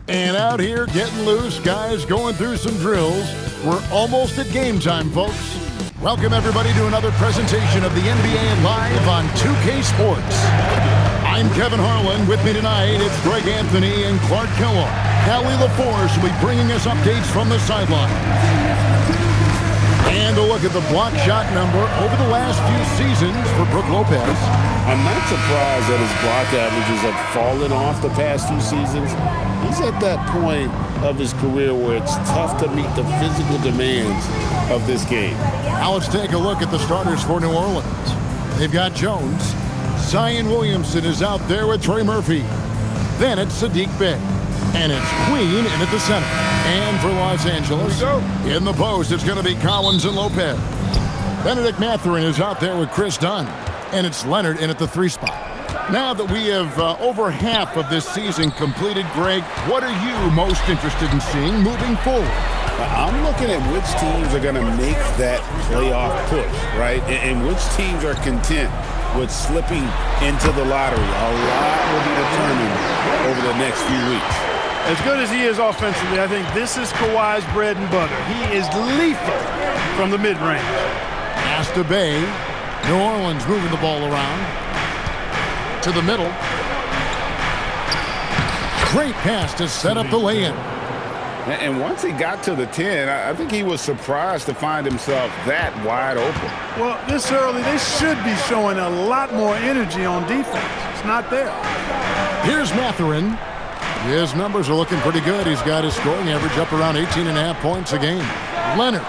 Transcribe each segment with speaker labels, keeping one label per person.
Speaker 1: And out here getting loose, guys going through some drills. We're almost at game time, folks. Welcome everybody to another presentation of the NBA live on 2K Sports. I'm Kevin Harlan. With me tonight, it's Greg Anthony and Clark Kellogg. Allie LaForce will be bringing us updates from the sideline. And a look at the block shot number over the last few seasons for Brook Lopez.
Speaker 2: I'm not surprised that his block averages have fallen off the past few seasons. He's at that point of his career where it's tough to meet the physical demands of this game.
Speaker 1: Now let's take a look at the starters for New Orleans. They've got Jones. Zion Williamson is out there with Trey Murphy. Then it's Saddiq Bey. And it's Queen in at the center. And for Los Angeles, in the post, it's going to be Collins and Lopez. Benedict Mathurin is out there with Chris Dunn. And it's Leonard in at the 3 spot. Now that we have over half of this season completed, Greg, what are you most interested in seeing moving forward?
Speaker 2: I'm looking at which teams are going to make that playoff push, right? And which teams are content with slipping into the lottery. A lot will be determined over the next few weeks.
Speaker 3: As good as he is offensively, I think this is Kawhi's bread and butter. He is lethal from the mid-range.
Speaker 1: Pass to Bey. New Orleans moving the ball around. To the middle. Great pass to set up the lay-in.
Speaker 2: And once he got to the 10, I think he was surprised to find himself that wide open.
Speaker 3: Well, this early, they should be showing a lot more energy on defense. It's not there.
Speaker 1: Here's Mathurin. His numbers are looking pretty good. He's got his scoring average up around 18.5 points a game. Leonard.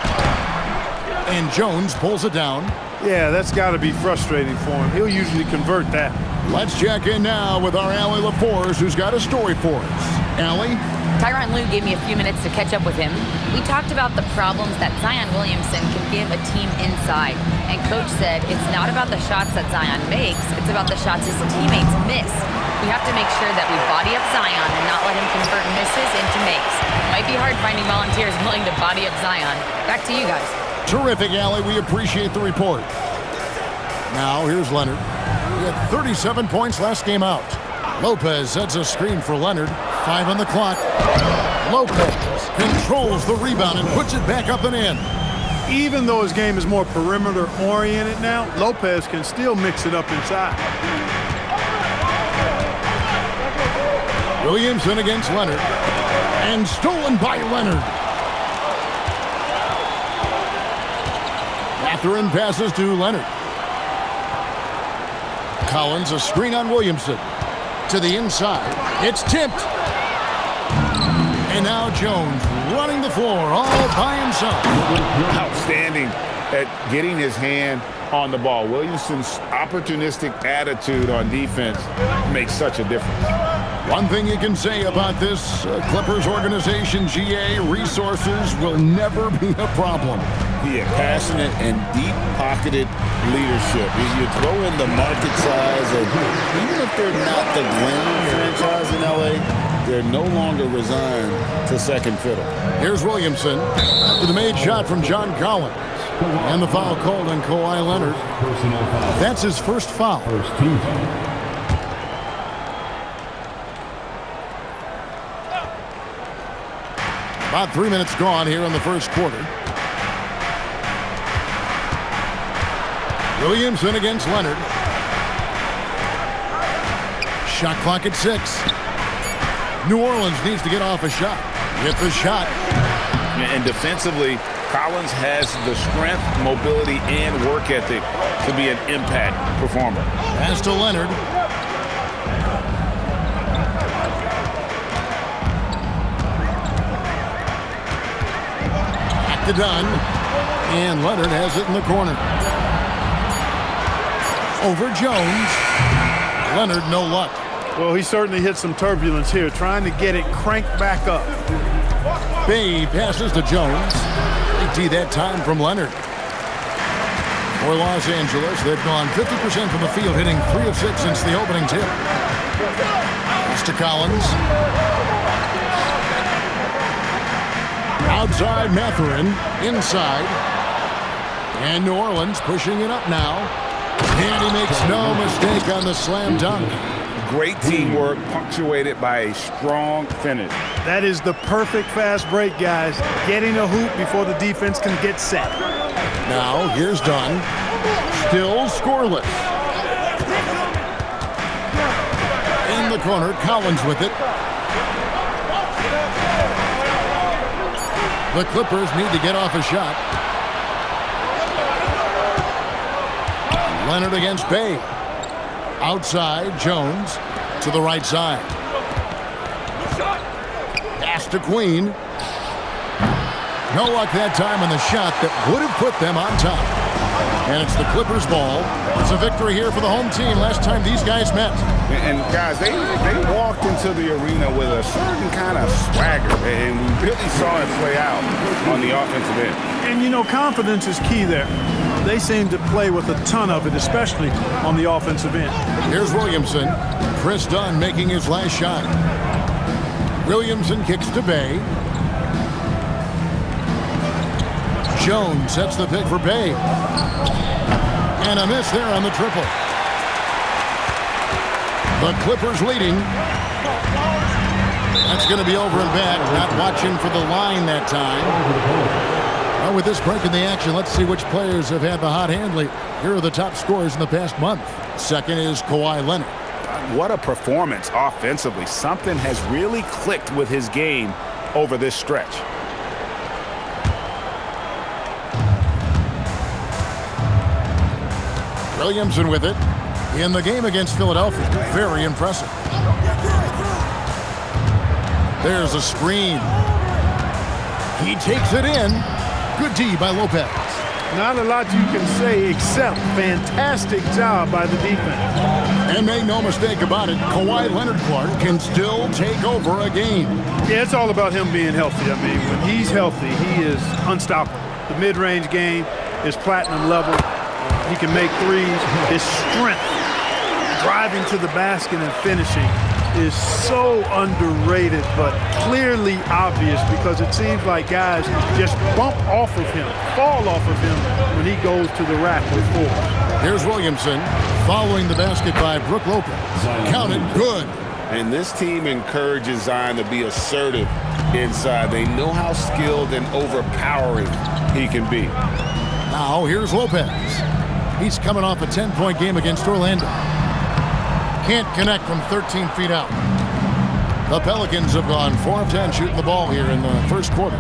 Speaker 1: And Jones pulls it down.
Speaker 3: Yeah, that's got to be frustrating for him. He'll usually convert that.
Speaker 1: Let's check in now with our Allie LaForce, who's got a story for us. Allie?
Speaker 4: Tyronn Lue gave me a few minutes to catch up with him. We talked about the problems that Zion Williamson can give a team inside. And Coach said it's not about the shots that Zion makes, it's about the shots his teammates miss. We have to make sure that we body up Zion and not let him convert misses into makes. Might be hard finding volunteers willing to body up Zion. Back to you guys.
Speaker 1: Terrific, Allie. We appreciate the report. Now, here's Leonard. He had 37 points last game out. Lopez sets a screen for Leonard. 5 on the clock. Lopez controls the rebound and puts it back up and in.
Speaker 3: Even though his game is more perimeter-oriented now, Lopez can still mix it up inside.
Speaker 1: Williamson against Leonard. And stolen by Leonard. Mathurin passes to Leonard. Collins, a screen on Williamson. To the inside. It's tipped. And now Jones running the floor all by himself.
Speaker 2: Outstanding at getting his hand on the ball. Williamson's opportunistic attitude on defense makes such a difference.
Speaker 1: One thing you can say about this Clippers organization, GA, resources will never be a problem.
Speaker 2: Yeah, passionate and deep-pocketed leadership. You throw in the market size, and even if they're not the glamour franchise in LA, they're no longer resigned to second fiddle.
Speaker 1: Here's Williamson after the made shot from John Collins. And the foul called on Kawhi Leonard. That's his first foul. About 3 minutes gone here in the first quarter. Williamson against Leonard. Shot clock at 6. New Orleans needs to get off a shot. Get the shot.
Speaker 2: And defensively, Collins has the strength, mobility, and work ethic to be an impact performer.
Speaker 1: Pass to Leonard. Back to Dunn. And Leonard has it in the corner. Over Jones. Leonard, no luck.
Speaker 3: Well, he certainly hit some turbulence here, trying to get it cranked back up.
Speaker 1: Bey passes to Jones. Big T that time from Leonard. For Los Angeles, they've gone 50% from the field, hitting 3 of 6 since the opening tip. Pass to Collins. Outside Mathurin. Inside. And New Orleans pushing it up now. And he makes no mistake on the slam dunk.
Speaker 2: Great teamwork punctuated by a strong finish.
Speaker 3: That is the perfect fast break, guys. Getting a hoop before the defense can get set.
Speaker 1: Now, here's Dunn. Still scoreless. In the corner, Collins with it. The Clippers need to get off a shot. Leonard against Bay. Outside, Jones to the right side. Pass to Queen. No luck that time on the shot that would have put them on top. And it's the Clippers' ball. It's a victory here for the home team last time these guys met.
Speaker 2: And guys, they walked into the arena with a certain kind of swagger, and we really saw it play out on the offensive end.
Speaker 3: And, you know, confidence is key there. They seem to play with a ton of it, especially on the offensive end.
Speaker 1: Here's Williamson. Chris Dunn making his last shot. Williamson kicks to Bay. Jones sets the pick for Bay. And a miss there on the triple. The Clippers leading. That's going to be over and back. Not watching for the line that time. Well, with this break in the action, let's see which players have had the hot hand lately. Here are the top scorers in the past month. Second is Kawhi Leonard.
Speaker 2: What a performance offensively. Something has really clicked with his game over this stretch.
Speaker 1: Williamson with it. In the game against Philadelphia. Very impressive. There's a screen. He takes it in. Good D by Lopez.
Speaker 3: Not a lot you can say except fantastic job by the defense.
Speaker 1: And make no mistake about it, Kawhi Leonard Clark can still take over a game.
Speaker 3: Yeah, it's all about him being healthy. I mean, when he's healthy, he is unstoppable. The mid-range game is platinum level. He can make threes. His strength, driving to the basket and finishing, is so underrated, but clearly obvious because it seems like guys just bump off of him, fall off of him when he goes to the rack with fours.
Speaker 1: Here's Williamson following the basket by Brook Lopez. Counted good.
Speaker 2: And this team encourages Zion to be assertive inside. They know how skilled and overpowering he can be.
Speaker 1: Now here's Lopez. He's coming off a 10-point game against Orlando. Can't connect from 13 feet out. The Pelicans have gone 4 of 10 shooting the ball here in the first quarter.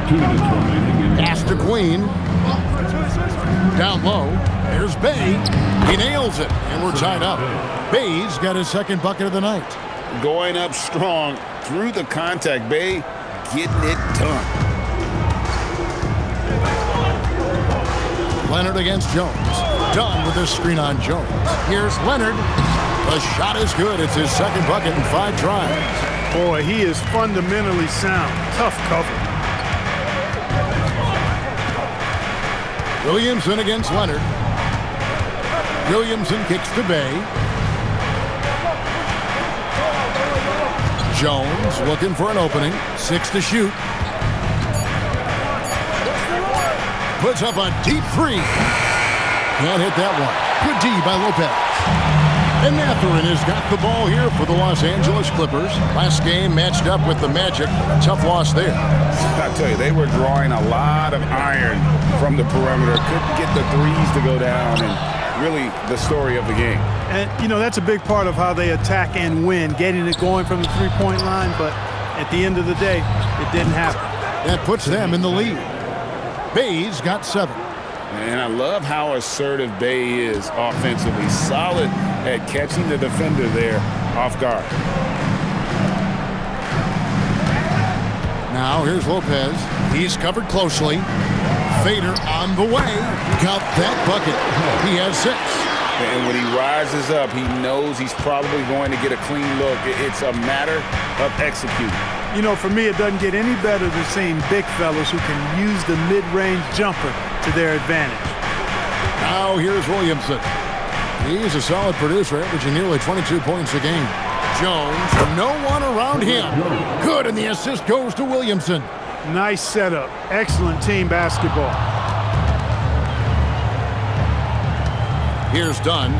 Speaker 5: 2 minutes remaining.
Speaker 1: Pass to Queen. Down low. There's Bay. He nails it, and we're tied up. Bay's got his second bucket of the night.
Speaker 2: Going up strong through the contact. Bay getting it done.
Speaker 1: Leonard against Jones. Dunn with this screen on Jones. Here's Leonard. The shot is good. It's his second bucket in 5 tries.
Speaker 3: Boy, he is fundamentally sound. Tough cover.
Speaker 1: Williamson against Leonard. Williamson kicks to Bay. Jones looking for an opening. 6 to shoot. Puts up a deep 3. Can't hit that one. Good D by Lopez. And Mathurin has got the ball here for the Los Angeles Clippers. Last game matched up with the Magic. Tough loss there.
Speaker 2: I tell you, they were drawing a lot of iron from the perimeter. Couldn't get the threes to go down, and really the story of the game.
Speaker 3: And, you know, that's a big part of how they attack and win, getting it going from the three-point line, but at the end of the day, it didn't happen.
Speaker 1: That puts them in the lead. Bay's got 7.
Speaker 2: And I love how assertive Bay is offensively. Solid at catching the defender there off guard.
Speaker 1: Now here's Lopez. He's covered closely. Fader on the way. Got that bucket. He has 6.
Speaker 2: And when he rises up, he knows he's probably going to get a clean look. It's a matter of executing.
Speaker 3: You know, for me, it doesn't get any better than seeing big fellas who can use the mid-range jumper to their advantage.
Speaker 1: Now here's Williamson. He's a solid producer, averaging nearly 22 points a game. Jones, no one around him. Good, and the assist goes to Williamson.
Speaker 3: Nice setup. Excellent team basketball.
Speaker 1: Here's Dunn.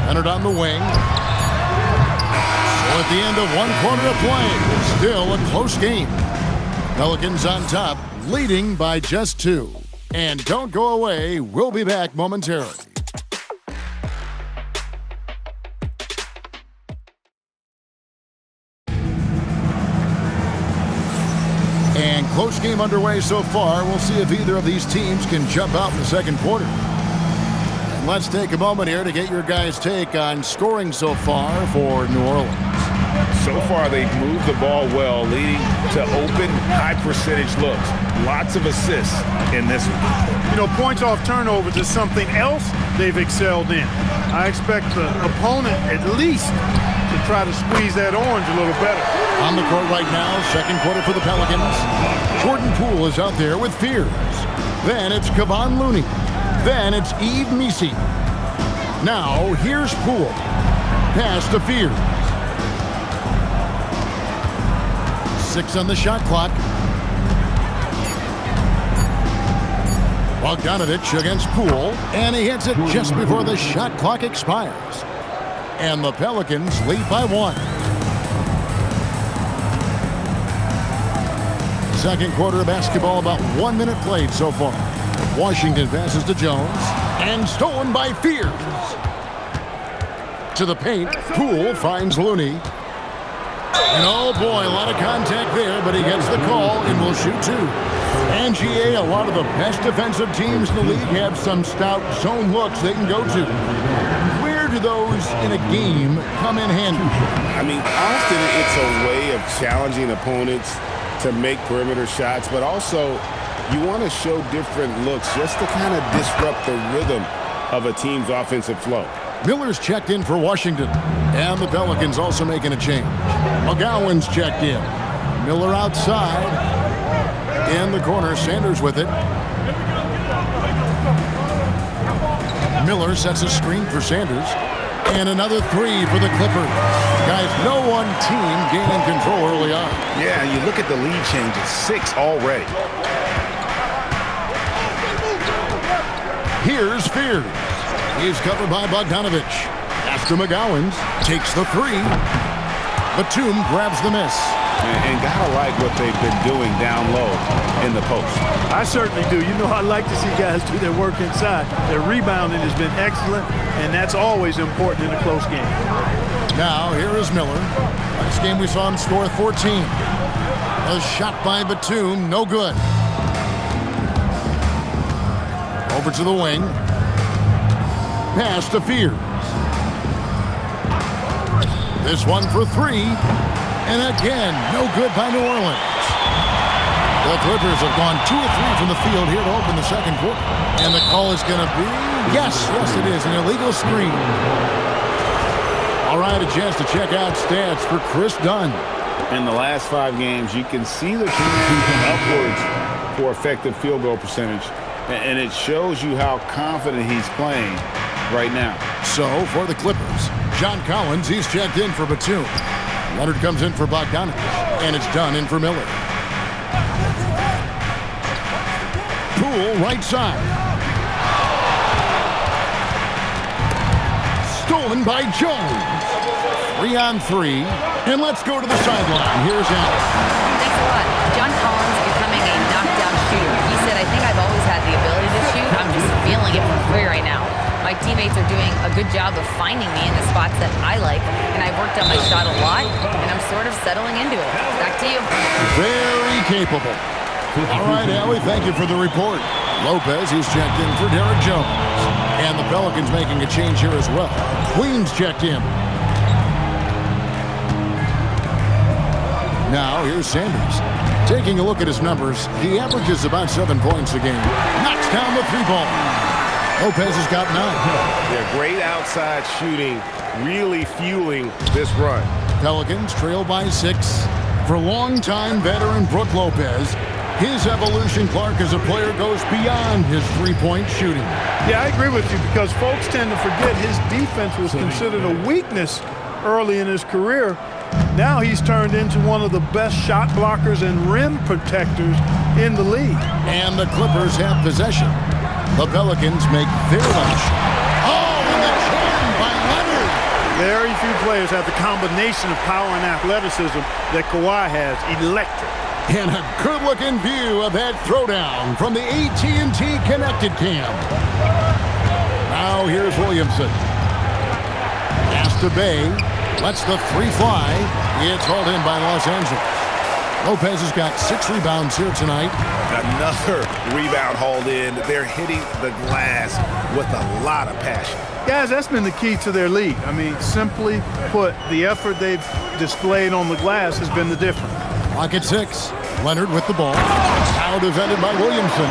Speaker 1: Leonard on the wing. So at the end of 1 quarter of play, still a close game. Pelicans on top, leading by just 2. And don't go away, we'll be back momentarily. And close game underway so far. We'll see if either of these teams can jump out in the second quarter. And let's take a moment here to get your guys' take on scoring so far for New Orleans.
Speaker 2: So far, they've moved the ball well, leading to open, high-percentage looks. Lots of assists in this one.
Speaker 3: You know, points off turnovers is something else they've excelled in. I expect the opponent at least to try to squeeze that orange a little better.
Speaker 1: On the court right now, second quarter for the Pelicans. Jordan Poole is out there with Fears. Then it's Kevon Looney. Then it's Yves Missi. Now, here's Poole. Pass to Fears. 6 on the shot clock. Bogdanovich against Poole, and he hits it just before the shot clock expires. And the Pelicans lead by 1. Second quarter of basketball, about 1 minute played so far. Washington passes to Jones, and stolen by Fears. To the paint, Poole finds Looney. And oh boy, a lot of contact there, but he gets the call and will shoot 2. And GA, a lot of the best defensive teams in the league have some stout zone looks they can go to. Where do those in a game come in handy?
Speaker 2: I mean, often it's a way of challenging opponents to make perimeter shots, but also you want to show different looks just to kind of disrupt the rhythm of a team's offensive flow.
Speaker 1: Miller's checked in for Washington, and the Pelicans also making a change. McGowan's checked in. Miller outside. In the corner, Sanders with it. Miller sets a screen for Sanders. And another 3 for the Clippers. Guys, no one team gaining control early on.
Speaker 5: Yeah, you look at the lead changes, 6 already.
Speaker 1: Here's Fears. He's covered by Bogdanovich. After McGowan's takes the 3. Batum grabs the miss.
Speaker 5: And gotta like what they've been doing down low in the post.
Speaker 3: I certainly do. You know, I like to see guys do their work inside. Their rebounding has been excellent, and that's always important in a close game.
Speaker 1: Now, here is Miller. Last game we saw him score 14. A shot by Batum, no good. Over to the wing. Pass to Fears. This one for 3. And again, no good by New Orleans. The Clippers have gone 2 of 3 from the field here to open the second quarter. And the call is going to be, yes, it is, an illegal screen. All right, a chance to check out stats for Chris Dunn.
Speaker 2: In the last 5 games, you can see the team moving upwards for effective field goal percentage. And it shows you how confident he's playing right now.
Speaker 1: So, for the Clippers, John Collins, he's checked in for Batum. Leonard comes in for Bogdanovich, and it's Dunn in for Miller. Poole, right side. Stolen by Jones. 3 on 3, and let's go to the sideline. Here's Alex.
Speaker 4: Thanks a lot. John Collins becoming a knockdown shooter. He said, I think I've always had the ability to shoot. I'm just feeling it for free right now. My teammates are doing a good job of finding me in the spots that I like, and I've worked on my shot a lot, and I'm sort of settling into it. Back to you.
Speaker 1: Very capable. All right, Allie, thank you for the report. Lopez, he's checked in for Derek Jones. And the Pelicans making a change here as well. Queen's checked in. Now, here's Sanders. Taking a look at his numbers, he averages about 7 points a game. Knocks down the 3-ball. Lopez has got 9.
Speaker 5: They're great outside shooting, really fueling this run.
Speaker 1: Pelicans trail by 6. For longtime veteran Brook Lopez, his evolution, Clark, as a player goes beyond his 3-point shooting.
Speaker 3: Yeah, I agree with you because folks tend to forget his defense was considered a weakness early in his career. Now he's turned into one of the best shot blockers and rim protectors in the league.
Speaker 1: And the Clippers have possession. The Pelicans make their lunch. Oh, and the jam by Leonard.
Speaker 3: players have the combination of power and athleticism that Kawhi has. Electric.
Speaker 1: And a good-looking view of that throwdown from the AT&T Connected Cam. Now here's Williamson. Pass to Bay. Lets the three fly. It's hauled in by Los Angeles. Lopez has got 6 rebounds here tonight.
Speaker 5: Another rebound hauled in. They're hitting the glass with a lot of passion.
Speaker 3: Guys, that's been the key to their lead. I mean, simply put, the effort they've displayed on the glass has been the difference.
Speaker 1: Clock at 6. Leonard with the ball. Now defended by Williamson.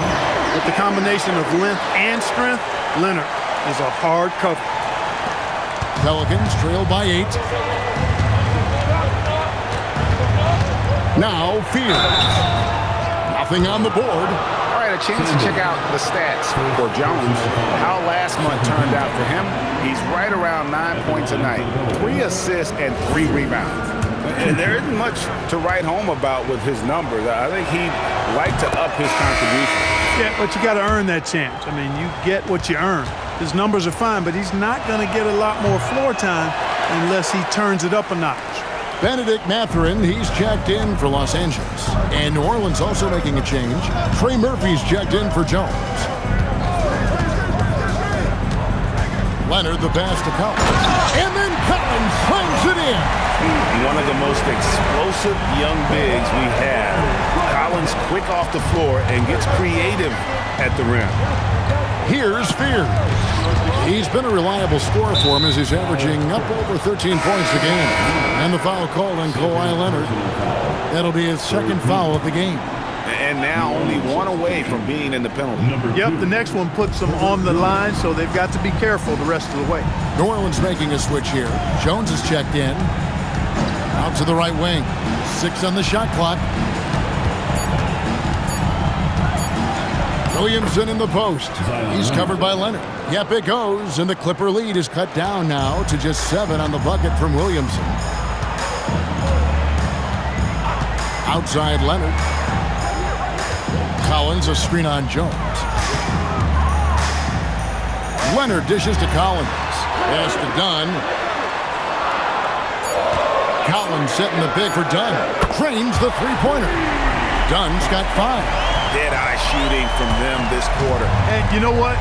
Speaker 3: With the combination of length and strength, Leonard is a hard cover.
Speaker 1: Pelicans trail by 8. Now Fields. Nothing on the board.
Speaker 6: All right, a chance to check out the stats for Jones. How last month turned out for him. He's right around 9 points a night, 3 assists and 3 rebounds.
Speaker 2: And there isn't much to write home about with his numbers. I think he'd like to up his contribution.
Speaker 3: Yeah, but you got to earn that chance. I mean, you get what you earn. His numbers are fine, but he's not going to get a lot more floor time unless he turns it up a notch.
Speaker 1: Benedict Mathurin, he's checked in for Los Angeles. And New Orleans also making a change. Trey Murphy's checked in for Jones. Leonard, the pass to Collins. And then Collins slams it in.
Speaker 2: One of the most explosive young bigs we have. Collins quick off the floor and gets creative at the rim.
Speaker 1: Here's Fear. He's been a reliable scorer for him as he's averaging up over 13 points a game. And the foul called on Kawhi Leonard. That'll be his second foul of the game.
Speaker 2: And now only 1 away from being in the penalty.
Speaker 3: Yep, the next one puts them on the line, so they've got to be careful the rest of the way.
Speaker 1: New Orleans making a switch here. Jones is checked in. Out to the right wing. 6 on the shot clock. Williamson in the post. He's covered by Leonard. Yep, it goes, and the Clipper lead is cut down now to just 7 on the bucket from Williamson. Outside Leonard. Collins, a screen on Jones. Leonard dishes to Collins. Pass to Dunn. Collins setting the big for Dunn. Trains the three-pointer. Dunn's got 5.
Speaker 2: Dead-eye shooting from them this quarter.
Speaker 3: And you know what?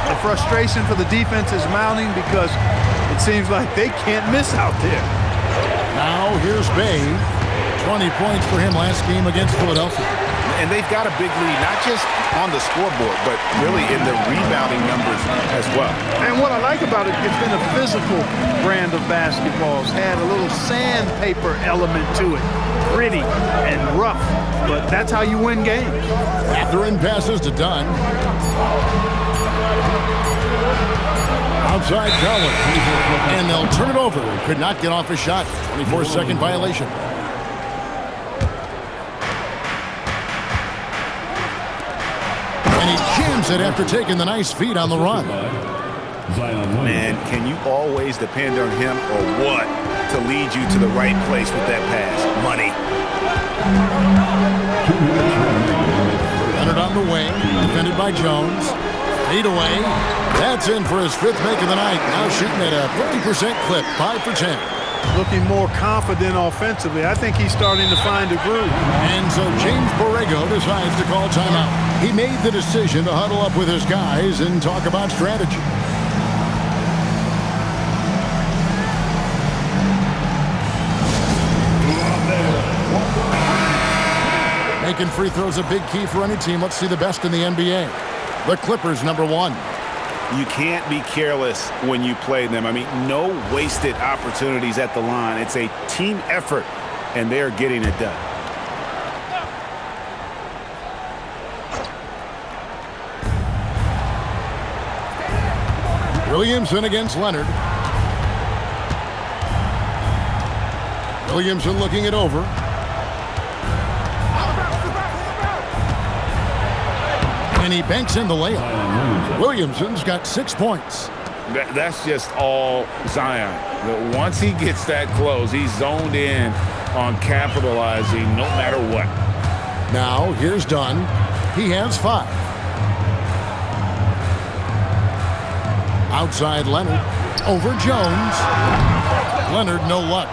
Speaker 3: The frustration for the defense is mounting because it seems like they can't miss out there.
Speaker 1: Now here's Bay. 20 points for him last game against Philadelphia.
Speaker 2: And they've got a big lead, not just on the scoreboard, but really in the rebounding numbers as well.
Speaker 3: And what I like about it, it's been a physical brand of basketball. It's had a little sandpaper element to it. Gritty and rough, but that's how you win games.
Speaker 1: Mathurin passes to Dunn. Outside Collins. And they'll turn it over. Could not get off a shot. 24-second violation. And he jams it after taking the nice feed on the run.
Speaker 2: Man, can you always depend on him or what to lead you to the right place with that pass? Money.
Speaker 1: Leonard on the wing, defended by Jones. Fade away. That's in for his 5th make of the night. Now shooting at a 50% clip, 5 for 10.
Speaker 3: Looking more confident offensively. I think he's starting to find a groove.
Speaker 1: And so James Borrego decides to call timeout. He made the decision to huddle up with his guys and talk about strategy. Making free throws a big key for any team. Let's see the best in the NBA. The Clippers, number 1.
Speaker 2: You can't be careless when you play them. I mean, no wasted opportunities at the line. It's a team effort, and they're getting it done.
Speaker 1: Williamson against Leonard. Williamson looking it over. And he banks in the layup. Williamson's got 6 points.
Speaker 2: That's just all Zion. But once he gets that close, he's zoned in on capitalizing no matter what.
Speaker 1: Now, here's Dunn. He has 5. Outside Leonard. Over Jones. Leonard, no luck.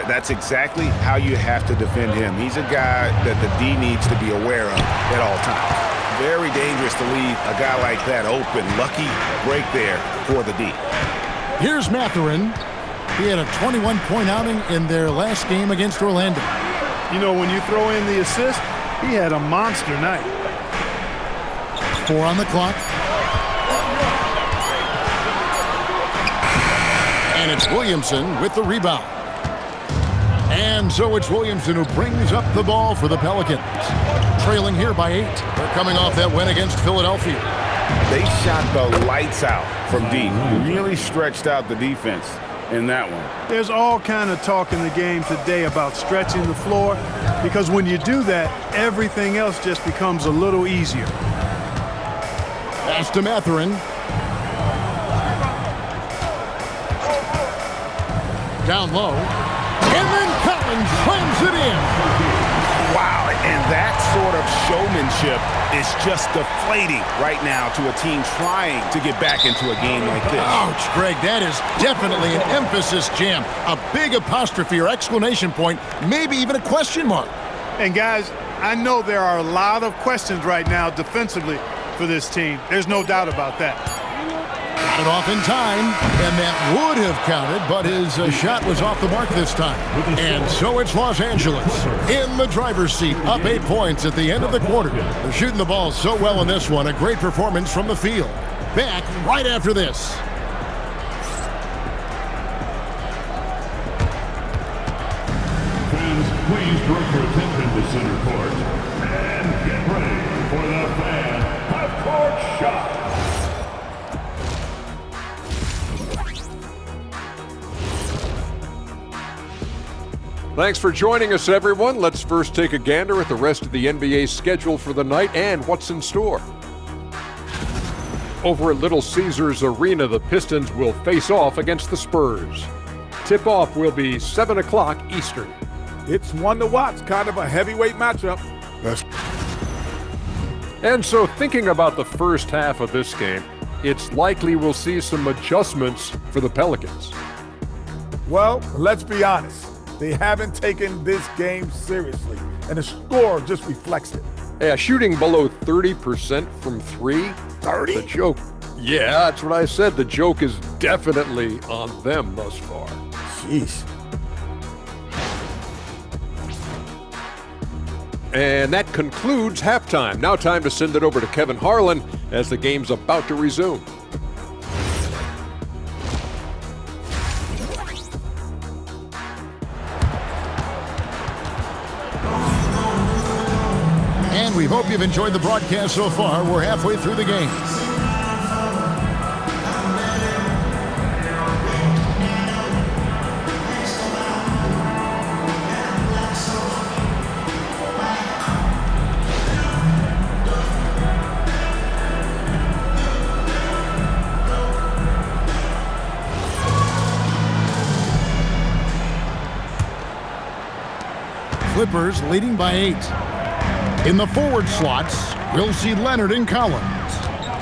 Speaker 6: That's exactly how you have to defend him. He's a guy that the D needs to be aware of at all times. Very dangerous to leave a guy like that open. Lucky break there for the D.
Speaker 1: Here's Mathurin. He had a 21-point outing in their last game against Orlando.
Speaker 3: You know, when you throw in the assist, he had a monster night.
Speaker 1: 4 on the clock. And it's Williamson with the rebound. And so it's Williamson who brings up the ball for the Pelicans. Trailing here by 8. They're coming off that win against Philadelphia.
Speaker 6: They shot the lights out from deep. Really stretched out the defense in that one.
Speaker 3: There's all kind of talk in the game today about stretching the floor, because when you do that, everything else just becomes a little easier.
Speaker 1: Pass to Mathurin. Down low. And then Collins slams it in.
Speaker 6: Wow, and that sort of showmanship is just deflating right now to a team trying to get back into a game like this.
Speaker 1: Ouch, Greg, that is definitely an emphasis jam. A big apostrophe or exclamation point, maybe even a question mark.
Speaker 3: And guys, I know there are a lot of questions right now defensively for this team. There's no doubt about that.
Speaker 1: Got it off in time, and that would have counted, but his shot was off the mark this time. And so it's Los Angeles in the driver's seat, up 8 points at the end of the quarter. They're shooting the ball so well in this one. A great performance from the field. Back right after this.
Speaker 7: Fans, please direct your attention to center court. And get ready for the fan half-court shot.
Speaker 8: Thanks for joining us, everyone. Let's first take a gander at the rest of the NBA schedule for the night and what's in store. Over at Little Caesars Arena, the Pistons will face off against the Spurs. Tip-off will be 7 o'clock Eastern.
Speaker 9: It's one to watch, kind of a heavyweight matchup.
Speaker 8: And so thinking about the first half of this game, it's likely we'll see some adjustments for the Pelicans.
Speaker 9: Well, let's be honest. They haven't taken this game seriously, and the score just reflects it.
Speaker 8: Yeah, shooting below 30% from 3.
Speaker 9: 30?
Speaker 8: The joke. Yeah, that's what I said. The joke is definitely on them thus far.
Speaker 9: Jeez.
Speaker 8: And that concludes halftime. Now time to send it over to Kevin Harlan as the game's about to resume.
Speaker 1: And we hope you've enjoyed the broadcast so far. We're halfway through the game. Clippers leading by 8. In the forward slots, we'll see Leonard and Collins.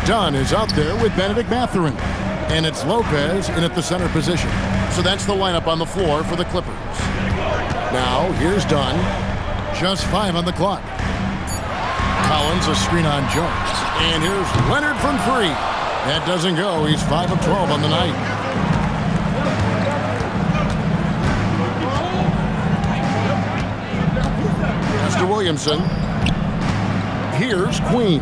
Speaker 1: Dunn is out there with Benedict Mathurin. And it's Lopez in at the center position. So that's the lineup on the floor for the Clippers. Now, here's Dunn. Just 5 on the clock. Collins, a screen on Jones. And here's Leonard from 3. That doesn't go. He's 5 of 12 on the night. Mr. Williamson. Here's Queen.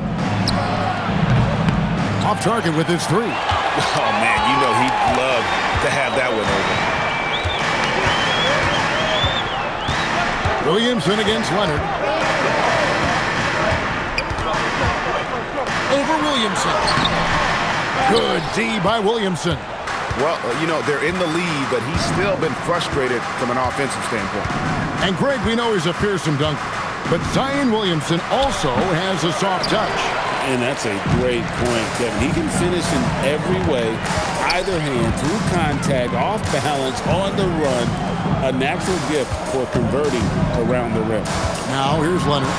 Speaker 1: Off target with his 3.
Speaker 6: Oh, man, you know he'd love to have that one over.
Speaker 1: Williamson against Leonard. Over Williamson. Good D by Williamson.
Speaker 6: Well, you know, they're in the lead, but he's still been frustrated from an offensive standpoint.
Speaker 1: And Greg, we know he's a fearsome dunker. But Zion Williamson also has a soft touch.
Speaker 2: And that's a great point, Kevin. He can finish in every way, either hand, through contact, off balance, on the run. A natural gift for converting around the rim.
Speaker 1: Now here's Leonard.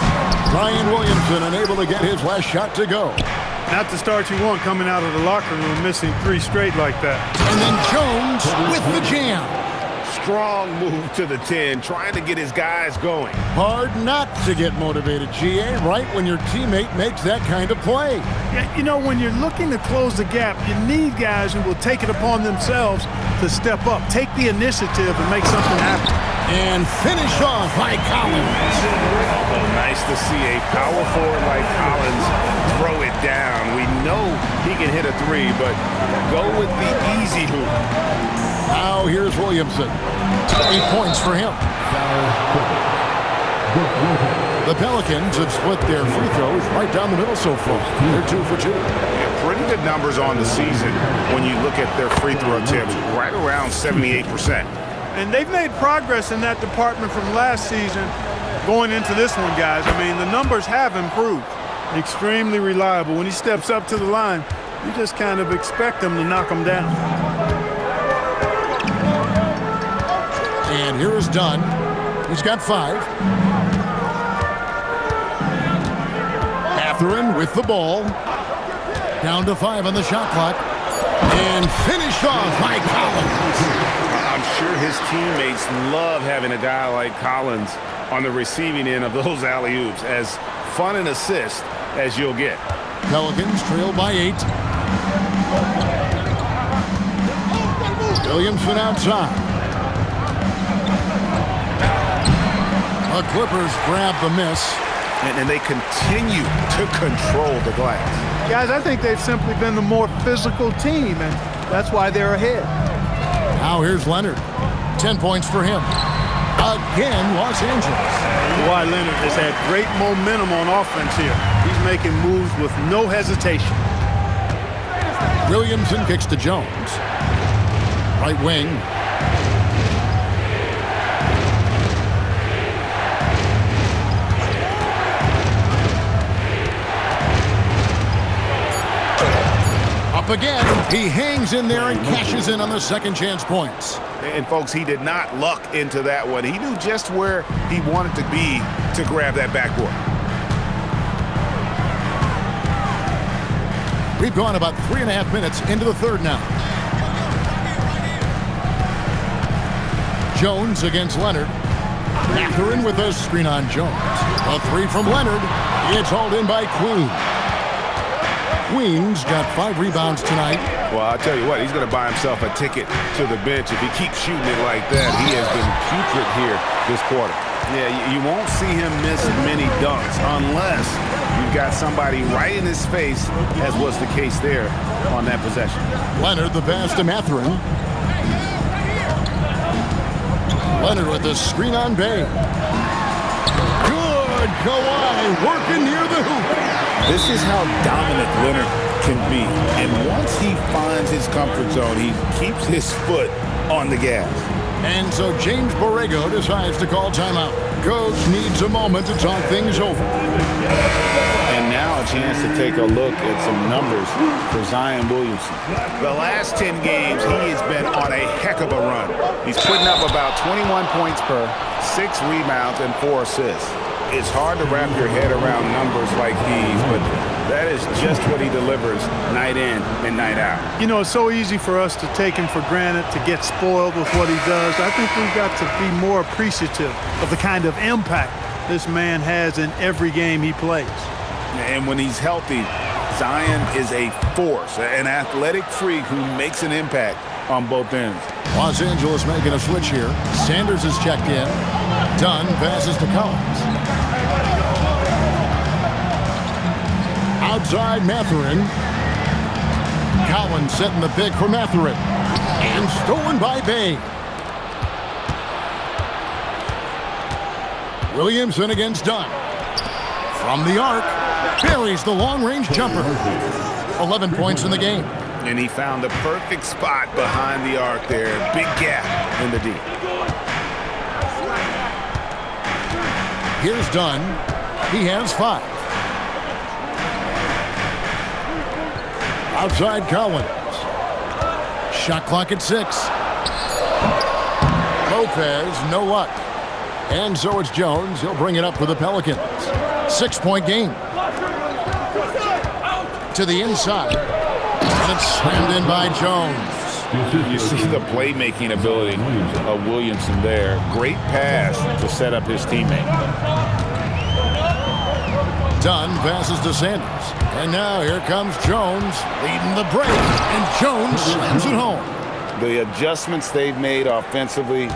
Speaker 1: Zion Williamson unable to get his last shot to go.
Speaker 3: Not the start you want coming out of the locker room, missing 3 straight like that.
Speaker 1: And then Jones with the jam.
Speaker 6: Strong move to the 10, trying to get his guys going.
Speaker 1: Hard not to get motivated, GA, right when your teammate makes that kind of play.
Speaker 3: Yeah, you know, when you're looking to close the gap, you need guys who will take it upon themselves to step up, take the initiative and make something happen.
Speaker 1: And finish off by Collins.
Speaker 6: Although nice to see a power forward like Collins throw it down. We know he can hit a 3, but go with the easy hoop.
Speaker 1: Now here's Williamson. 8 points for him. The Pelicans have split their free throws right down the middle so far. They're 2 for 2.
Speaker 6: Yeah, pretty good numbers on the season when you look at their free throw attempts, right around 78%.
Speaker 3: And they've made progress in that department from last season going into this one, guys. I mean, the numbers have improved. Extremely reliable. When he steps up to the line, you just kind of expect him to knock him down.
Speaker 1: And here is Dunn. He's got 5. Mathurin with the ball. Down to 5 on the shot clock. And finished off by Collins.
Speaker 6: I'm sure his teammates love having a guy like Collins on the receiving end of those alley-oops. As fun an assist as you'll get.
Speaker 1: Pelicans trail by 8. Williamson outside. The Clippers grab the miss.
Speaker 6: And they continue to control the glass.
Speaker 3: Guys, I think they've simply been the more physical team, and that's why they're ahead.
Speaker 1: Now here's Leonard. 10 points for him. Again, Los Angeles.
Speaker 3: Kawhi Leonard has had great momentum on offense here. He's making moves with no hesitation.
Speaker 1: Williamson kicks to Jones. Right wing. Up again. He hangs in there and cashes in on the second chance points.
Speaker 6: And folks, he did not luck into that one. He knew just where he wanted to be to grab that backboard.
Speaker 1: We've gone about 3.5 minutes into the third now. Jones against Leonard. Mathurin with a screen on Jones. A 3 from Leonard. It's hauled in by Queen. Queen's got 5 rebounds tonight.
Speaker 6: Well, I'll tell you what, he's going to buy himself a ticket to the bench. If he keeps shooting it like that, he has been putrid here this quarter. Yeah, you won't see him miss many dunks unless you've got somebody right in his face, as was the case there on that possession.
Speaker 1: Leonard the pass to Mathurin. Leonard with the screen on Bay. Good Kawhi working near the hoop.
Speaker 6: This is how dominant Leonard can be. And once he finds his comfort zone, he keeps his foot on the gas.
Speaker 1: And so James Borrego decides to call timeout. Coach needs a moment to talk things over.
Speaker 6: And now a chance to take a look at some numbers for Zion Williamson. The last 10 games, he has been on a heck of a run. He's putting up about 21 points per, 6 rebounds, and 4 assists. It's hard to wrap your head around numbers like these, but that is just what he delivers night in and night out.
Speaker 3: You know, it's so easy for us to take him for granted, to get spoiled with what he does. I think we've got to be more appreciative of the kind of impact this man has in every game he plays.
Speaker 6: And when he's healthy, Zion is a force, an athletic freak who makes an impact on both ends.
Speaker 1: Los Angeles making a switch here. Sanders is checked in. Dunn passes to Collins. Outside Mathurin. Collins setting the pick for Mathurin. And stolen by Bay. Williamson against Dunn. From the arc. Buries the long-range jumper. 11 points in the game.
Speaker 6: And he found the perfect spot behind the arc there. Big gap in the D.
Speaker 1: Here's Dunn. He has 5. Outside Collins. Shot clock at 6. Lopez, no luck. And so it's Jones. He'll bring it up for the Pelicans. 6-point game. to the inside. And it's slammed in by Jones.
Speaker 6: You see the playmaking ability of Williamson there. Great pass to set up his teammate.
Speaker 1: Dunn passes to Sanders. And now here comes Jones leading the break. And Jones slams it home.
Speaker 6: The adjustments they've made offensively,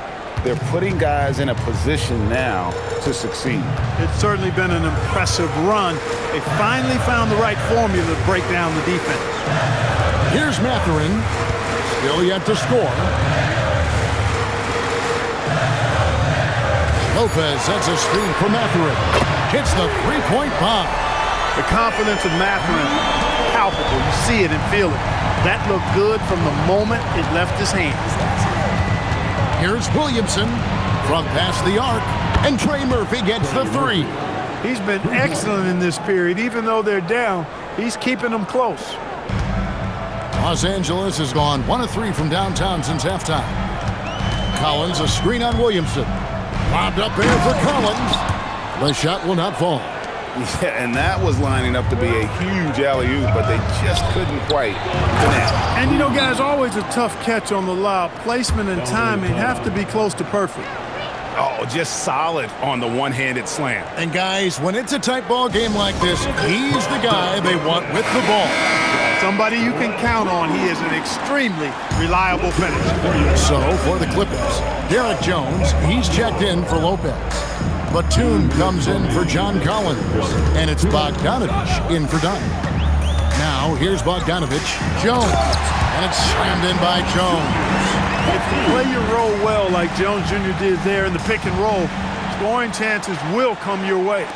Speaker 6: they're putting guys in a position now to succeed.
Speaker 3: It's certainly been an impressive run. They finally found the right formula to break down the defense.
Speaker 1: Here's Mathurin. Still yet to score. Lopez sets a screen for Mathurin. Hits the three-point bomb.
Speaker 3: The confidence of Mathurin, palpable. You see it and feel it. That looked good from the moment it left his hands.
Speaker 1: Here's Williamson from past the arc. And Trey Murphy gets the three.
Speaker 3: He's been excellent in this period. Even though they're down, he's keeping them close.
Speaker 1: Los Angeles has gone 1 of 3 from downtown since halftime. Collins, a screen on Williamson. Lobbed up there for Collins. The shot will not fall.
Speaker 6: Yeah, and that was lining up to be a huge alley-oop, but they just couldn't quite connect.
Speaker 3: And you know, guys, always a tough catch on the lob. Placement and timing have to be close to perfect.
Speaker 6: Oh, just solid on the one-handed slam.
Speaker 1: And guys, when it's a tight ball game like this, he's the guy they want with the ball.
Speaker 3: Somebody you can count on. He is an extremely reliable finisher.
Speaker 1: So for the Clippers, Derek Jones, he's checked in for Lopez. Batum comes in for John Collins. And it's Bogdanovich in for Dunn. Now here's Bogdanovich. Jones. And it's slammed in by Jones.
Speaker 3: If you play your role well like Jones Jr. did there in the pick and roll, scoring chances will come your way.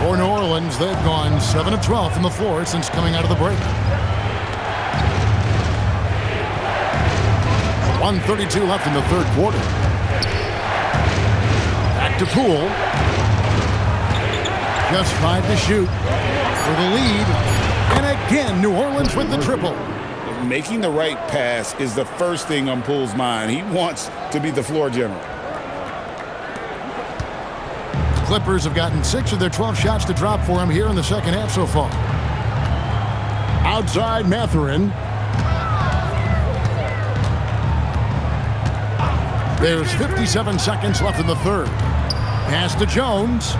Speaker 1: For New Orleans, they've gone 7 of 12 from the floor since coming out of the break. 1:32 left in the third quarter. Back to Poole. Just 5 to shoot for the lead. And again, New Orleans with the triple.
Speaker 6: Making the right pass is the first thing on Poole's mind. He wants to be the floor general.
Speaker 1: Clippers have gotten 6 of their 12 shots to drop for him here in the second half so far. Outside Mathurin. There's 57 seconds left in the third. Pass to Jones.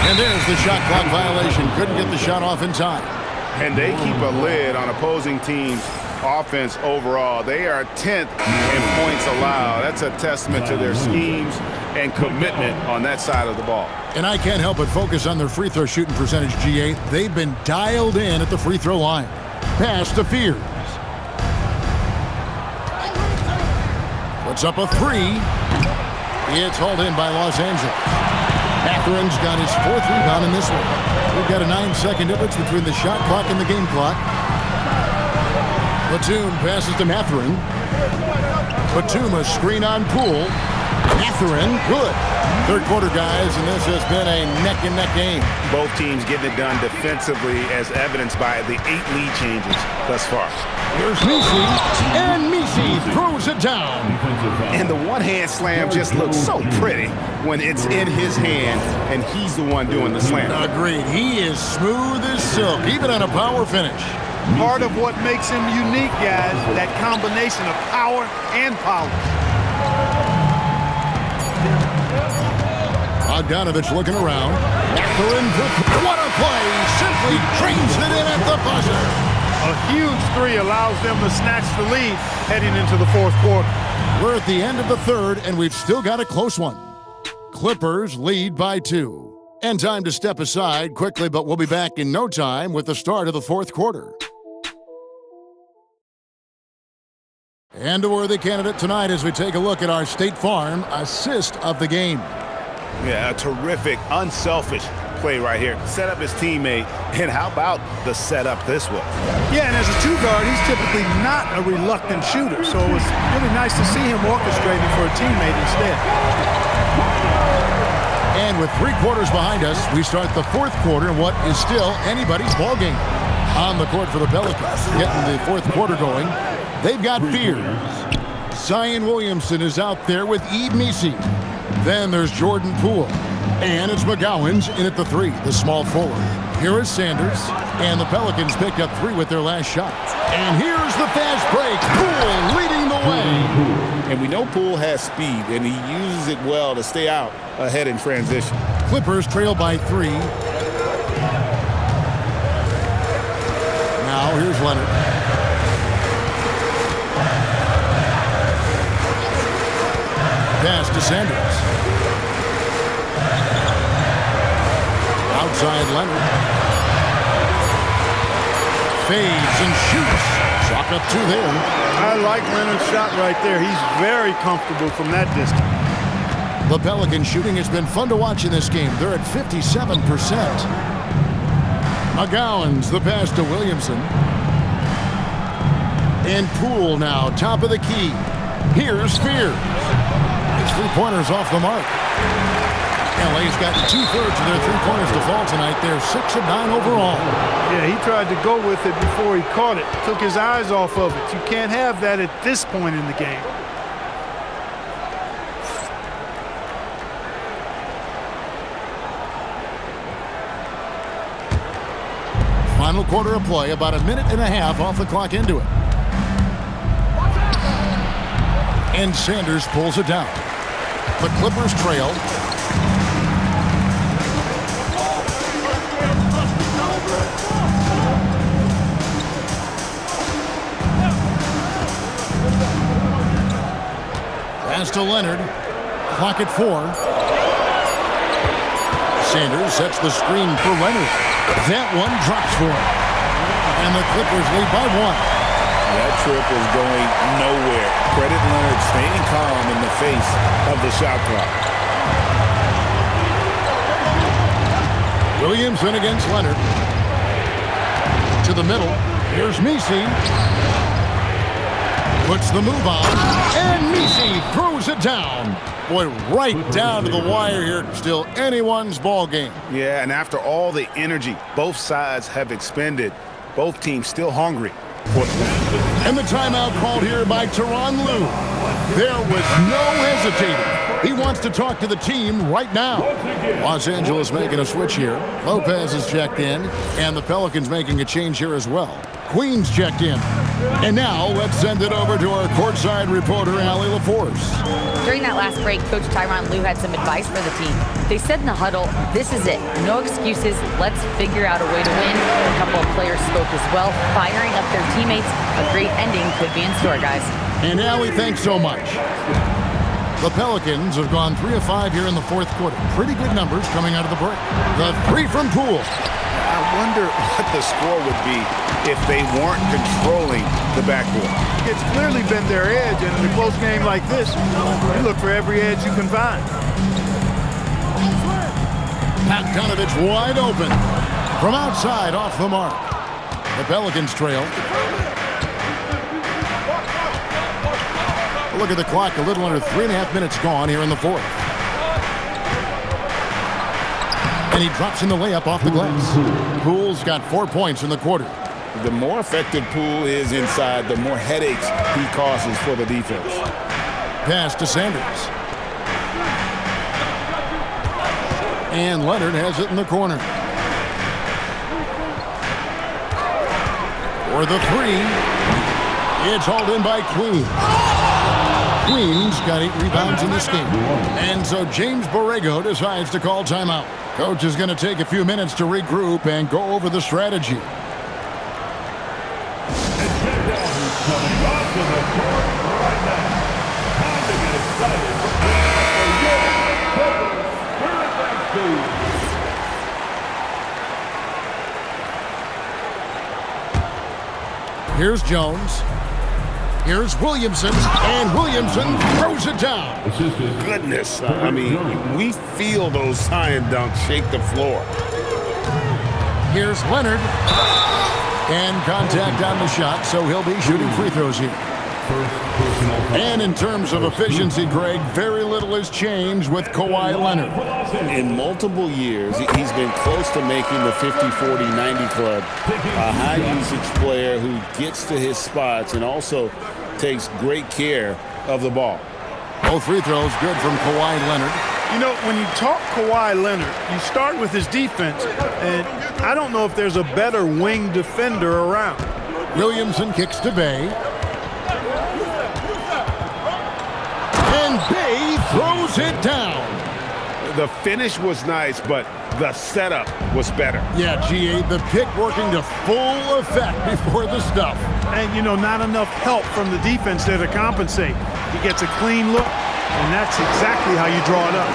Speaker 1: And there's the shot clock violation. Couldn't get the shot off in time.
Speaker 6: And they keep a lid on opposing teams' offense overall. They are 10th in points allowed. That's a testament to their schemes and commitment on that side of the ball.
Speaker 1: And I can't help but focus on their free throw shooting percentage, G8. They've been dialed in at the free throw line. Pass to Fears. Puts up a three. It's hauled in by Los Angeles. Mathurin's got his 4th rebound in this one. We've got a 9-second difference between the shot clock and the game clock. Batum passes to Mathurin. Batum a screen on Poole. Mathurin, good. Third quarter, guys, and this has been a neck-and-neck game.
Speaker 6: Both teams getting it done defensively as evidenced by the 8 lead changes thus far.
Speaker 1: Here's Messi, and Messi throws it down.
Speaker 6: And the one-hand slam just looks so pretty when it's in his hand and he's the one doing the slam.
Speaker 1: Agreed. He is smooth as silk, even on a power finish.
Speaker 3: Part of what makes him unique, guys, that combination of power and power.
Speaker 1: Bogdanovich looking around. Mathurin, what a play! Simply drains it in at the buzzer.
Speaker 3: A huge three allows them to snatch the lead heading into the fourth quarter.
Speaker 1: We're at the end of the third, and we've still got a close one. Clippers lead by 2. And time to step aside quickly, but we'll be back in no time with the start of the fourth quarter. And a worthy candidate tonight as we take a look at our State Farm assist of the game.
Speaker 6: Yeah, a terrific, unselfish play right here. Set up his teammate, and how about the setup this way?
Speaker 3: Yeah, and as a 2-guard, he's typically not a reluctant shooter, so it was really nice to see him orchestrating for a teammate instead.
Speaker 1: And with 3 quarters behind us, we start the fourth quarter in what is still anybody's ball game. On the court for the Pelicans, getting the fourth quarter going. They've got Fears. Zion Williamson is out there with Yves Messi. Then there's Jordan Poole. And it's McGowens in at the 3, the small forward. Here is Sanders, and the Pelicans picked up 3 with their last shot. And here's the fast break. Poole leading the way.
Speaker 6: And we know Poole has speed, and he uses it well to stay out ahead in transition.
Speaker 1: Clippers trail by 3. Now here's Leonard. Pass to Sanders. Outside Leonard. Fades and shoots. Chalk up 2 there.
Speaker 3: I like Leonard's shot right there. He's very comfortable from that distance.
Speaker 1: The Pelican shooting has been fun to watch in this game. They're at 57%. McGowens, the pass to Williamson. And Poole now, top of the key. Here's Spears. His 3-pointers off the mark. LA's gotten 2/3 of their 3-pointers to fall tonight. They're 6 of 9 overall.
Speaker 3: Yeah, he tried to go with it before he caught it. Took his eyes off of it. You can't have that at this point in the game.
Speaker 1: Final quarter of play, about a minute and a half off the clock into it. And Sanders pulls it down. The Clippers trail. Pass to Leonard. Clock at 4. Sanders sets the screen for Leonard. That one drops for him. And the Clippers lead by 1.
Speaker 6: That trip is going nowhere. Credit Leonard staying calm in the face of the shot clock.
Speaker 1: Williamson against Leonard. To the middle. Here's Messi. Puts the move on. And Messi throws it down. Boy, right down to the wire here. Still anyone's ball game.
Speaker 6: Yeah, and after all the energy both sides have expended, both teams still hungry.
Speaker 1: And the timeout called here by Tyronn Lue. There was no hesitating. He wants to talk to the team right now. Los Angeles making a switch here. Lopez is checked in, and the Pelicans making a change here as well. Queen's checked in. And now let's send it over to our courtside reporter, Allie LaForce.
Speaker 4: During that last break, Coach Tyronn Lue had some advice for the team. They said in the huddle, this is it. No excuses. Let's figure out a way to win. A couple of players spoke as well, firing up their teammates. A great ending could be in store, guys.
Speaker 1: And Allie, thanks so much. The Pelicans have gone 3 of 5 here in the 4th quarter. Pretty good numbers coming out of the break. The 3 from Poole.
Speaker 6: I wonder what the score would be if they weren't controlling the backboard.
Speaker 3: It's clearly been their edge, and in a close game like this, you look for every edge you can find.
Speaker 1: Bogdanovich wide open. From outside, off the mark. The Pelicans trail. Look at the clock, a little under 3.5 minutes gone here in the 4th. And he drops in the layup off the glass. Poole's got 4 points in the quarter.
Speaker 6: The more effective Poole is inside, the more headaches he causes for the defense.
Speaker 1: Pass to Sanders. And Leonard has it in the corner. For the 3. It's hauled in by Queen. Queen's got 8 rebounds in this game. And so James Borrego decides to call timeout. Coach is going to take a few minutes to regroup and go over the strategy.
Speaker 7: Coming off to the court right now. Time to get excited for your Spirit Back
Speaker 1: Here's Jones. Here's Williamson, and Williamson throws it down.
Speaker 6: Goodness, I mean, we feel those Zion dunks shake the floor.
Speaker 1: Here's Leonard. And contact on the shot, so he'll be shooting free throws here. And in terms of efficiency, Greg, very little has changed with Kawhi Leonard.
Speaker 6: In multiple years, he's been close to making the 50-40-90 club. A high-usage player who gets to his spots and also takes great care of the ball.
Speaker 1: Both free throws good from Kawhi Leonard.
Speaker 3: You know, when you talk Kawhi Leonard, you start with his defense, and I don't know if there's a better wing defender around.
Speaker 1: Williamson kicks to Bey. And Bey throws it down.
Speaker 6: The finish was nice, but the setup was better.
Speaker 1: Yeah, G.A., the pick working to full effect before the stuff.
Speaker 3: And, you know, not enough help from the defense there to compensate. He gets a clean look, and that's exactly how you draw it up.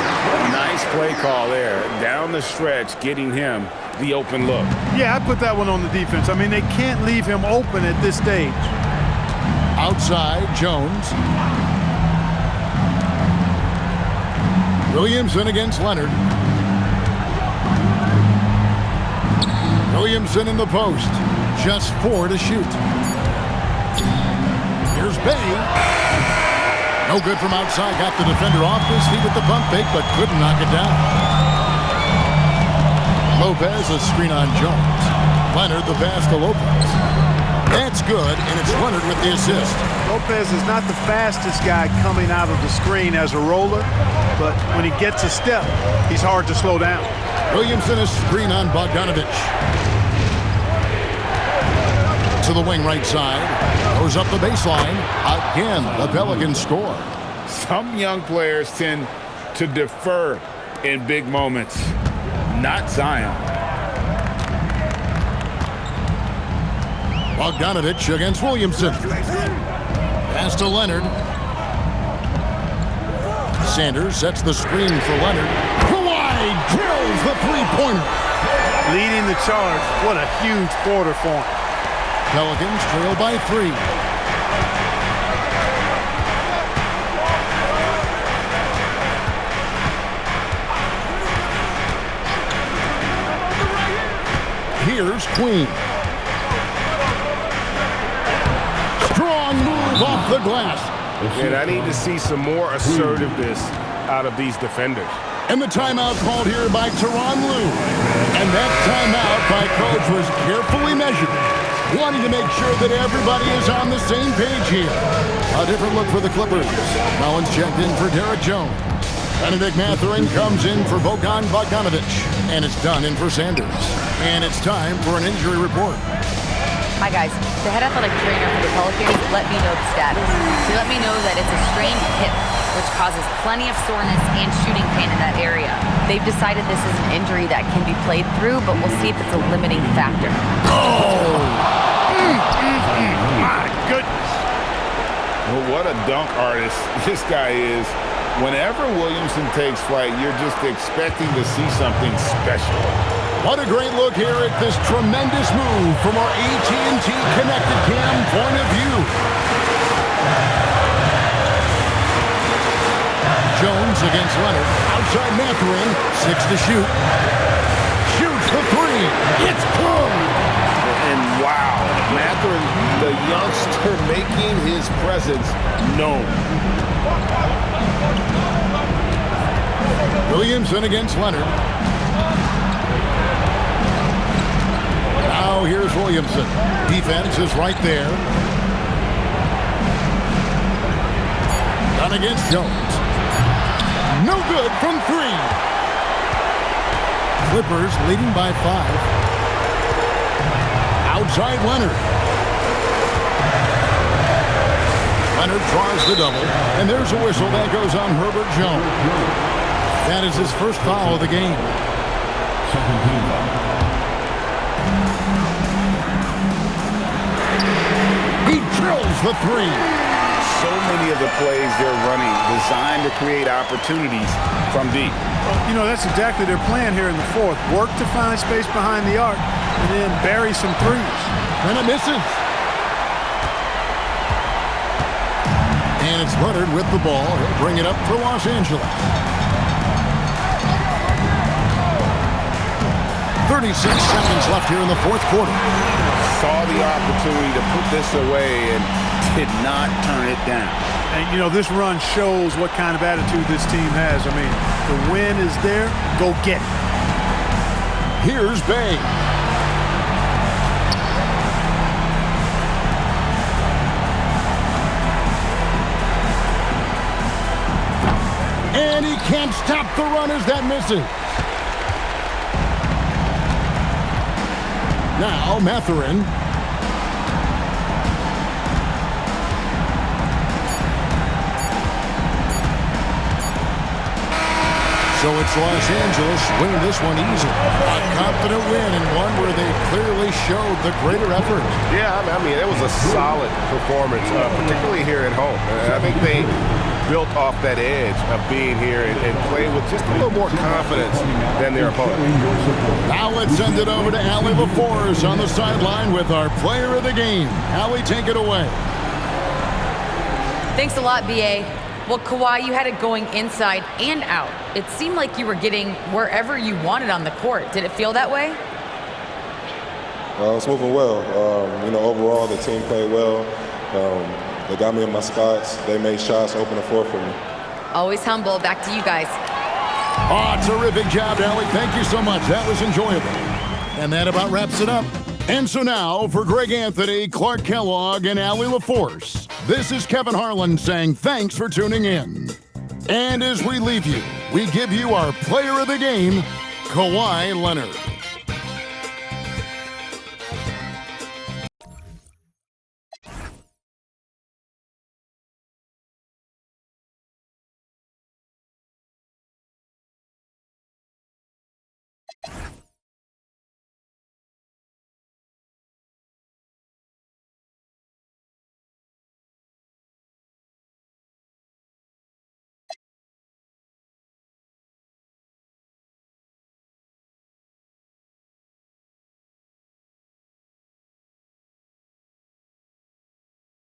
Speaker 6: Nice play call there. Down the stretch, getting him the open look.
Speaker 3: Yeah, I put that one on the defense. I mean, they can't leave him open at this stage.
Speaker 1: Outside, Jones. Williamson against Leonard. Williamson in the post. Just 4 to shoot. Here's Bey. No good from outside. Got the defender off his feet with the pump fake, but couldn't knock it down. Lopez, a screen on Jones. Leonard, the pass to Lopez. That's good, and it's Leonard with the assist.
Speaker 3: Lopez is not the fastest guy coming out of the screen as a roller, but when he gets a step, he's hard to slow down.
Speaker 1: Williamson, a screen on Bogdanovic. To the wing right side. Goes up the baseline. Again, the Pelicans score.
Speaker 6: Some young players tend to defer in big moments. Not Zion.
Speaker 1: Bogdanovic against Williamson. Pass to Leonard. Sanders sets the screen for Leonard. Kawhi drills the three-pointer.
Speaker 3: Leading the charge. What a huge quarter for him.
Speaker 1: Pelicans trail by 3. Here's Queen. Strong move off the glass.
Speaker 6: And I need to see some more assertiveness out of these defenders.
Speaker 1: And the timeout called here by Tyronn Lue. And that timeout by coach was carefully measured, wanting to make sure that everybody is on the same page here. A different look for the Clippers. Collins checked in for Derek Jones. Benedict Mathurin comes in for Bojan Bogdanovic. And it's done in for Sanders. And it's time for an injury report.
Speaker 4: Hi guys, the head athletic trainer for the Pelicans let me know the status. He let me know that it's a strained hip, which causes plenty of soreness and shooting pain in that area. They've decided this is an injury that can be played through, but we'll see if it's a limiting factor.
Speaker 3: My goodness.
Speaker 6: Well, what a dunk artist this guy is. Whenever Williamson takes flight, you're just expecting to see something special.
Speaker 1: What a great look here at this tremendous move from our AT&T Connected Cam point of view. Jones against Leonard. Outside Mathurin. 6 to shoot. Shoots the 3. It's good.
Speaker 6: And wow, Mathurin, the youngster, making his presence known.
Speaker 1: Williamson against Leonard. Now here's Williamson. Defense is right there. Done against Jones. No good from 3. Clippers leading by 5. Outside Leonard. Leonard draws the double, and there's a whistle that goes on Herbert Jones. That is his first foul of the game. He drills the 3.
Speaker 6: So many of the plays they're running designed to create opportunities from deep.
Speaker 3: You know, that's exactly their plan here in the fourth. Work to find space behind the arc and then bury some threes.
Speaker 1: And it misses. And it's Leonard with the ball. He'll bring it up for Los Angeles. 36 seconds left here in the fourth quarter.
Speaker 6: Saw the opportunity to put this away and did not turn it down.
Speaker 3: And, you know, this run shows what kind of attitude this team has. I mean, the win is there. Go get it.
Speaker 1: Here's Bey. And he can't stop the run as that misses. Now Mathurin. So it's Los Angeles winning this one easily. A confident win and one where they clearly showed the greater effort.
Speaker 6: Yeah, I mean, it was a solid performance, particularly here at home. And I think they built off that edge of being here and playing with just a little more confidence than their opponent.
Speaker 1: Now let's send it over to Allie LaForce on the sideline with our player of the game. Allie, take it away.
Speaker 4: Thanks a lot, B.A. Well, Kawhi, you had it going inside and out. It seemed like you were getting wherever you wanted on the court. Did it feel that way?
Speaker 10: It's moving well. Overall, the team played well. They got me in my spots. They made shots, open the floor for me.
Speaker 4: Always humble. Back to you guys.
Speaker 1: Oh, terrific job, Allie. Thank you so much. That was enjoyable. And that about wraps it up. And so now, for Greg Anthony, Clark Kellogg, and Allie LaForce, this is Kevin Harlan saying thanks for tuning in. And as we leave you, we give you our player of the game, Kawhi Leonard.